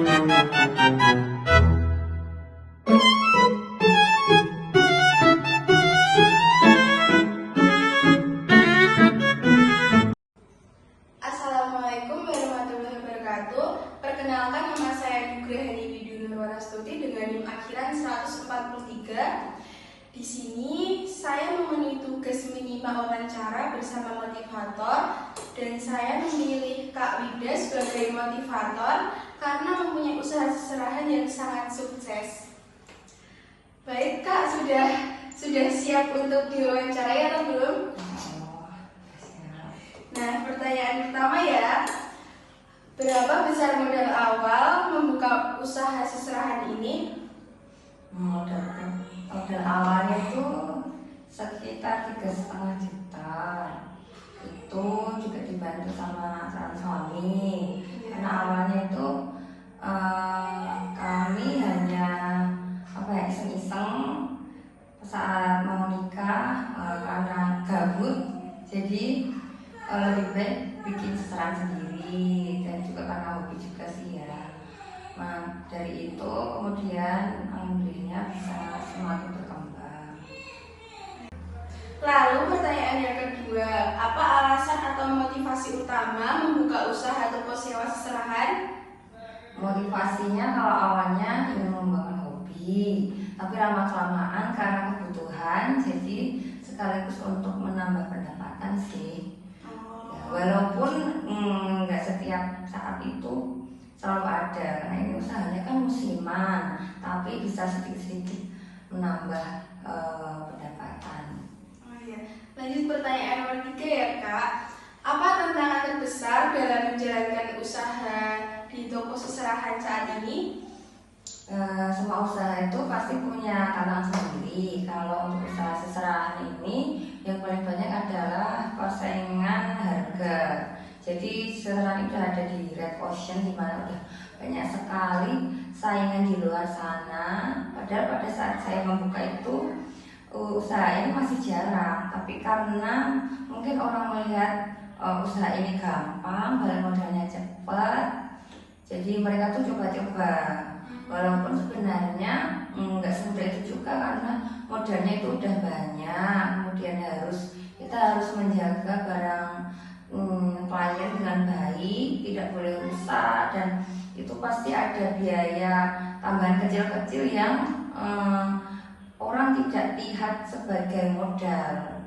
Assalamualaikum warahmatullahi wabarakatuh. Perkenalkan, nama saya Nugrahani Widyu Nurwarastuti dengan NIM akhiran 143. Di sini saya memenuhi tugas menyimak wawancara bersama motivator, dan saya memilih Kak Wida sebagai motivator karena mempunyai usaha seserahan yang sangat sukses. Baik Kak, sudah siap untuk diwawancarai atau belum? Nah, pertanyaan pertama ya. Berapa besar modal awal membuka usaha seserahan ini? Modal awalnya itu sekitar 3,5 juta. Itu juga dibantu sama calon suami. Karena awalnya itu kami hanya iseng-iseng saat mau nikah, karena gabut, jadi lebih baik bikin seserahan sendiri, dan juga karena hobi juga sih ya. Nah, dari itu kemudian alhamdulillah bisa semakin berkembang. Lalu pertanyaan yang kedua, apa alasan atau motivasi utama membuka usaha toko sewa seserahan? Motivasinya kalau awalnya ingin mengembangkan hobi, tapi lama-kelamaan karena kebutuhan, jadi sekaligus untuk menambah pendapatan sih. Walaupun nggak setiap saat itu selalu ada, karena ini usahanya kan musiman, tapi bisa sedikit-sedikit menambah pendapatan. Oh iya. Lanjut pertanyaan nomor 3 ya Kak. Apa tantangan terbesar dalam menjalankan usaha di toko seserahan saat ini? Semua usaha itu pasti punya tantangan sendiri. Kalau untuk usaha seserahan ini yang paling banyak adalah persaingan harga. Jadi seserahan itu ada di red ocean, di mana udah banyak sekali saingan di luar sana. Padahal pada saat saya membuka itu usaha ini masih jarang, tapi karena mungkin orang melihat usaha ini gampang, balik modalnya cepat, jadi mereka tuh coba-coba. Walaupun sebenarnya nggak semudah itu juga, karena modalnya itu udah banyak. Kemudian kita harus menjaga barang klien dengan baik, tidak boleh rusak, dan itu pasti ada biaya tambahan kecil-kecil yang orang tidak lihat sebagai modal.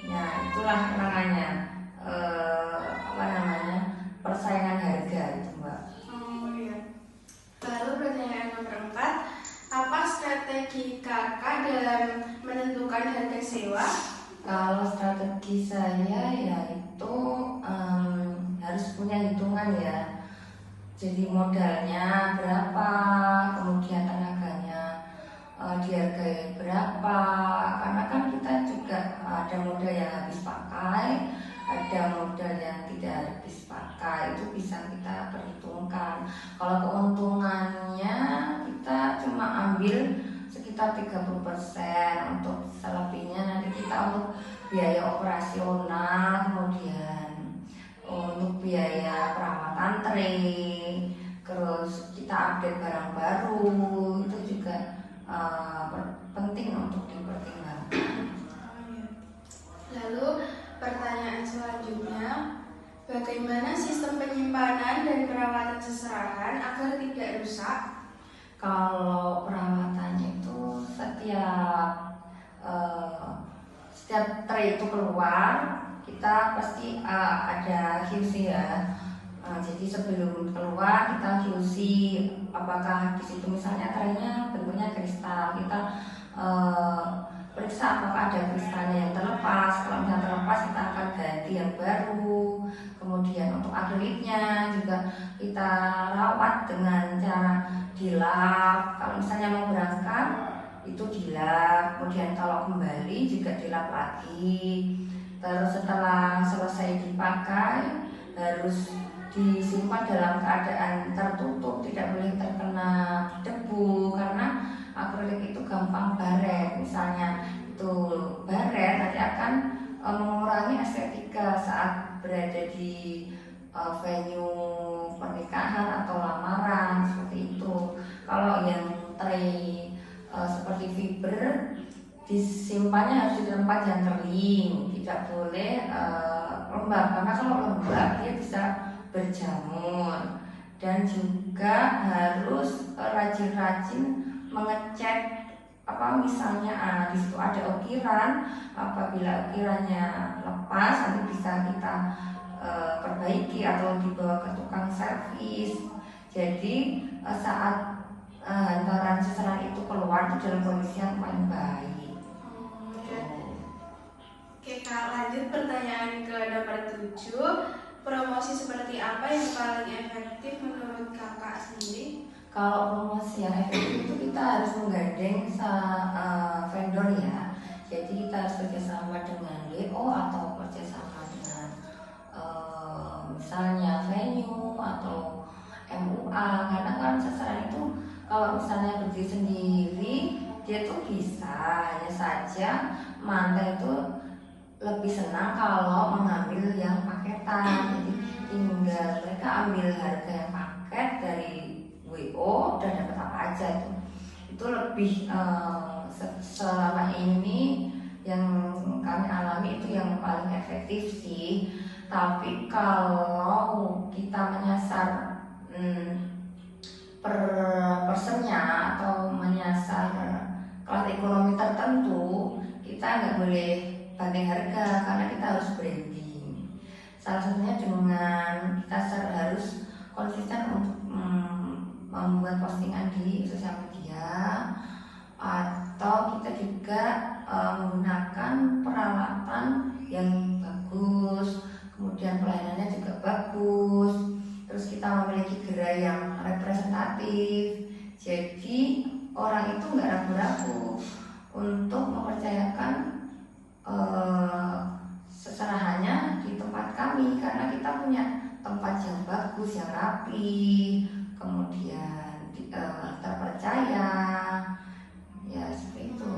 Nah, itulah namanya persaingan harga itu, Mbak. Lalu pertanyaan nomor 4, apa strategi kakak dalam menentukan harga sewa? Kalau strategi saya yaitu harus punya hitungan ya. Jadi modalnya berapa, kemudian tenaganya dihargai berapa. Karena kan kita juga ada modal yang habis pakai, ada modal yang tidak habis pakai, itu bisa kita perhitungkan. Kalau keuntungannya kita cuma ambil sekitar 30%, untuk selebihnya nanti kita untuk biaya operasional, kemudian untuk biaya perawatan tray, terus kita update barang baru, itu juga penting untuk dipertimbangkan. Lalu pertanyaan selanjutnya, bagaimana sistem penyimpanan dan perawatan seserahan agar tidak rusak? Kalau perawatannya itu setiap tray itu keluar, kita pasti ada QC ya. Jadi sebelum keluar kita QC apakah di situ misalnya traynya bentuknya kristal, kita periksa apakah ada kristalnya yang terlepas. Kalau misalnya terlepas, kita akan ganti yang baru. Kemudian untuk akriliknya juga kita rawat dengan cara dilap. Kalau misalnya mau berangkat itu dilap, kemudian kalau kembali juga dilap lagi. Terus setelah selesai dipakai harus disimpan dalam keadaan tertutup, tidak boleh terkena debu, karena akrilik itu gampang baret. Misalnya itu baret, nanti akan mengurangi estetika saat berada di venue pernikahan atau lamaran seperti fiber disimpannya harus di tempat yang kering, tidak boleh lembab, karena kalau lembab dia bisa berjamur. Dan juga harus rajin-rajin mengecek misalnya di situ ada ukiran, apabila ukirannya lepas nanti bisa kita perbaiki atau dibawa ke tukang servis. Jadi saat hantaran seseran itu keluar itu dalam kondisi yang paling baik. Oke Kak, lanjut pertanyaan ke nomor 7. Promosi seperti apa yang paling efektif menurut Kakak sendiri? Kalau promosi yang efektif itu kita harus menggandeng vendor ya. Jadi kita harus kerjasama dengan WO atau kerjasama dengan misalnya venue atau MUA. Karena kan sasaran itu kalau misalnya berdiri sendiri dia tuh bisa, hanya saja mantai itu lebih senang kalau mengambil yang paketan. Jadi tinggal mereka ambil harga yang paket dari WO dan dapat apa aja itu lebih selama ini yang kami alami itu yang paling efektif sih. Tapi kalau kita menyasar per personnya atau menyasar kelas ekonomi tertentu, kita nggak boleh banting harga karena kita harus branding. Salah satunya dengan kita harus konsisten untuk membuat postingan di sosial media, atau kita juga menggunakan peralatan yang bagus, kemudian pelayanannya juga bagus, terus kita memiliki gerai yang representatif. Jadi orang itu nggak ragu-ragu untuk mempercayakan seserahannya di tempat kami karena kita punya tempat yang bagus, yang rapi, kemudian terpercaya, ya seperti itu.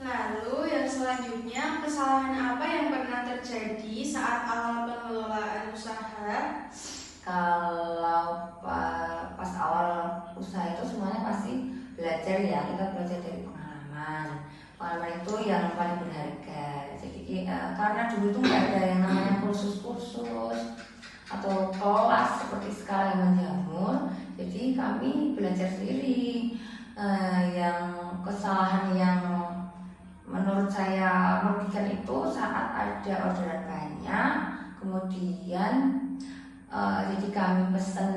Lalu yang selanjutnya, kesalahan apa yang pernah terjadi saat awal pengelolaan usaha? Kalau pas awal usaha itu semuanya pasti belajar ya, kita belajar dari pengalaman itu yang paling berharga. Jadi karena dulu tuh nggak ada yang namanya kursus-kursus atau kelas seperti sekarang yang menjamur, jadi kami belajar sendiri. Yang kesalahan yang menurut saya merugikan itu saat ada orderan banyak, kemudian jadi kami pesen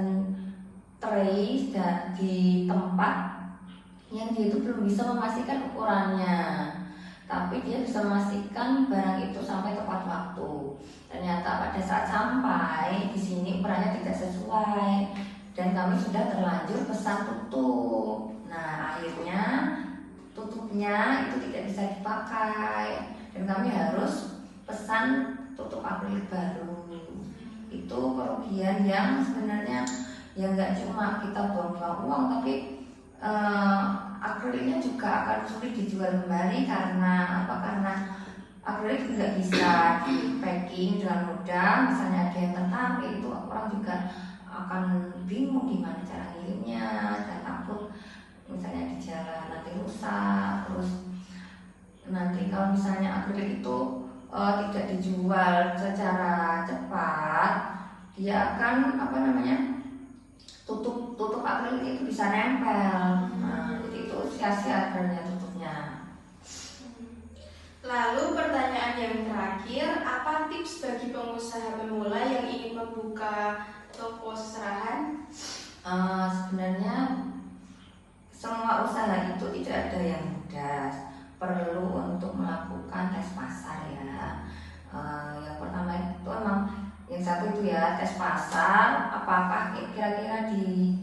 tray di tempat yang dia itu belum bisa memastikan ukurannya, tapi dia bisa memastikan barang itu sampai tepat waktu. Ternyata pada saat sampai di sini ukurannya tidak sesuai dan kami sudah terlanjur pesan tutup. Nah akhirnya tutupnya itu tidak bisa dipakai dan kami harus pesan tutup akrilik baru. Itu kerugian yang sebenarnya ya nggak cuma kita buang-buang uang, tapi akriliknya juga akan sulit dijual kembali karena akrilik tidak bisa di packing dengan mudah. Misalnya ada yang tertarik, itu orang juga akan bingung gimana cara ngirimnya dan takut misalnya di jalan nanti rusak. Terus nanti kalau misalnya akrilik itu tidak dijual secara cepat, dia akan tutup akrilik itu bisa nempel. Jadi itu sia-sia sebenarnya tutupnya. Lalu pertanyaan yang terakhir, apa tips bagi pengusaha pemula yang ingin membuka toko seserahan? Sebenarnya semua usaha itu tidak ada yang mudah, perlu untuk melakukan tes pasar ya. Yang pertama itu yang satu itu ya tes pasar, apakah kira-kira di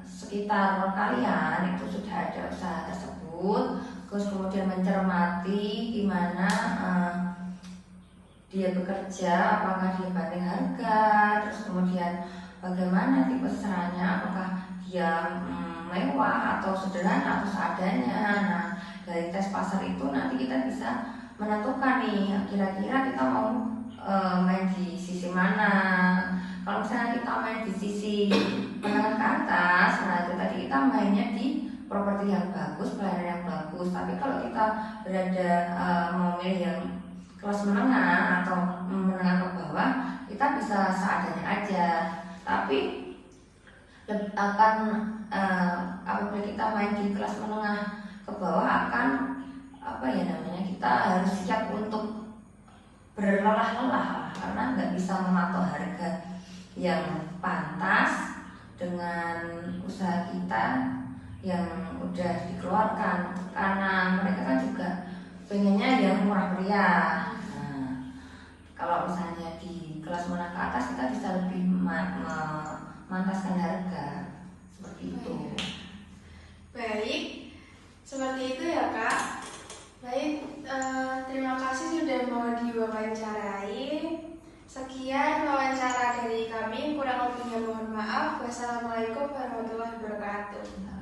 sekitar kalian itu sudah ada usaha tersebut. Terus kemudian mencermati gimana dia bekerja, apakah dia banding harga, terus kemudian bagaimana tipe seserahannya, apakah dia mewah atau sederhana atau seadanya. Nah dari tes pasar itu nanti kita bisa menentukan nih kira-kira kita mau main di sisi mana. Kalau misalnya kita main di sisi menengah ke atas, nah itu tadi kita mainnya di properti yang bagus, pelayanan yang bagus. Tapi kalau kita berada mau milih yang kelas menengah atau menengah ke bawah, kita bisa seadanya aja. Tapi akan apabila kita main di kelas menengah ke bawah akan kita harus siap untuk berlelah-lelah karena nggak bisa mematok harga yang pantas dengan usaha kita yang udah dikeluarkan, karena mereka kan juga pengennya yang murah meriah. Nah, kalau misalnya di kelas menengah ke atas kita bisa lebih memantaskan harga seperti itu. Baik, seperti itu ya Kak. Baik, terima kasih sudah mau diwawancarai. Sekian wawancara dari kami, kurang lebihnya mohon maaf. Wassalamualaikum warahmatullahi wabarakatuh.